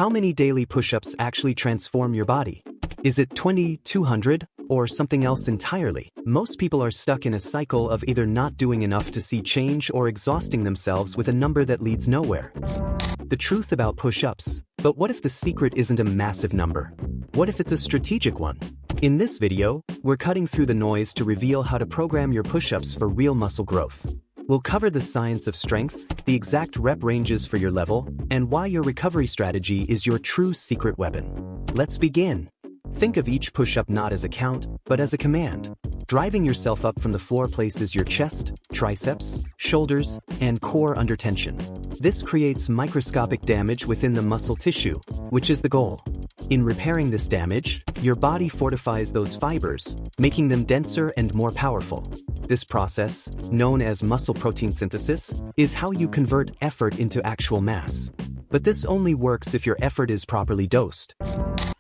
How many daily push-ups actually transform your body? Is it 20, 200, or something else entirely? Most people are stuck in a cycle of either not doing enough to see change or exhausting themselves with a number that leads nowhere. The truth about push-ups. But what if the secret isn't a massive number? What if it's a strategic one? In this video, we're cutting through the noise to reveal how to program your push-ups for real muscle growth. We'll cover the science of strength, the exact rep ranges for your level, and why your recovery strategy is your true secret weapon. Let's begin. Think of each push-up not as a count, but as a command. Driving yourself up from the floor places your chest, triceps, shoulders, and core under tension. This creates microscopic damage within the muscle tissue, which is the goal. In repairing this damage, your body fortifies those fibers, making them denser and more powerful. This process, known as muscle protein synthesis, is how you convert effort into actual mass. But this only works if your effort is properly dosed.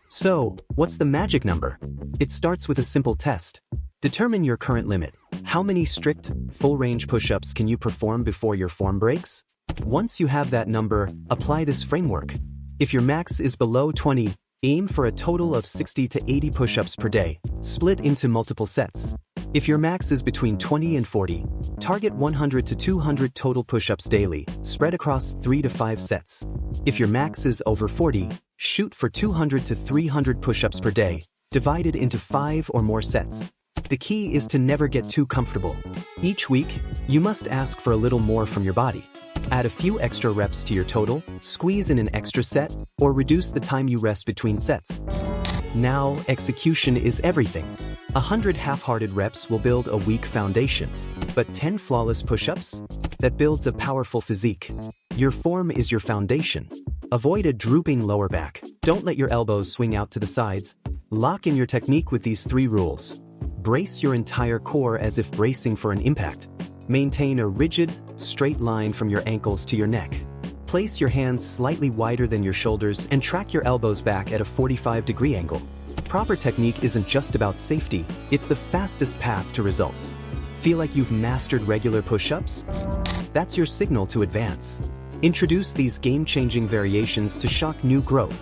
So, what's the magic number? It starts with a simple test. Determine your current limit. How many strict, full-range push-ups can you perform before your form breaks? Once you have that number, apply this framework. If your max is below 20, aim for a total of 60 to 80 push-ups per day, split into multiple sets. If your max is between 20 and 40, target 100 to 200 total push-ups daily, spread across 3 to 5 sets. If your max is over 40, shoot for 200 to 300 push-ups per day, divided into 5 or more sets. The key is to never get too comfortable. Each week, you must ask for a little more from your body. Add a few extra reps to your total, squeeze in an extra set, or reduce the time you rest between sets. Now, execution is everything. 100 half-hearted reps will build a weak foundation, but 10 flawless push-ups? That builds a powerful physique. Your form is your foundation. Avoid a drooping lower back. Don't let your elbows swing out to the sides. Lock in your technique with these 3 rules. Brace your entire core as if bracing for an impact. Maintain a rigid, straight line from your ankles to your neck. Place your hands slightly wider than your shoulders and track your elbows back at a 45-degree angle. Proper technique isn't just about safety, it's the fastest path to results. Feel like you've mastered regular push-ups? That's your signal to advance. Introduce these game-changing variations to shock new growth.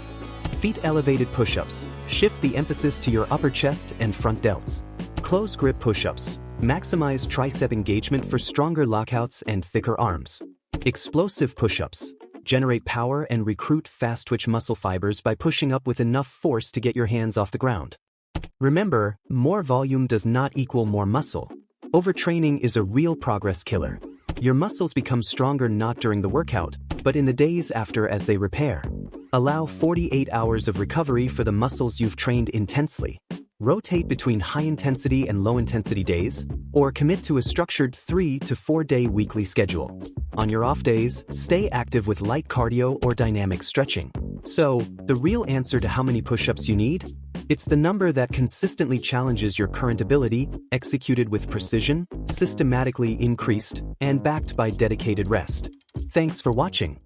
Feet elevated push-ups. Shift the emphasis to your upper chest and front delts. Close grip push-ups. Maximize tricep engagement for stronger lockouts and thicker arms. Explosive push-ups. Generate power and recruit fast-twitch muscle fibers by pushing up with enough force to get your hands off the ground. Remember, more volume does not equal more muscle. Overtraining is a real progress killer. Your muscles become stronger not during the workout, but in the days after as they repair. Allow 48 hours of recovery for the muscles you've trained intensely. Rotate between high-intensity and low-intensity days, or commit to a structured 3 to 4 day weekly schedule. On your off days, stay active with light cardio or dynamic stretching. So, the real answer to how many push-ups you need? It's the number that consistently challenges your current ability, executed with precision, systematically increased, and backed by dedicated rest. Thanks for watching.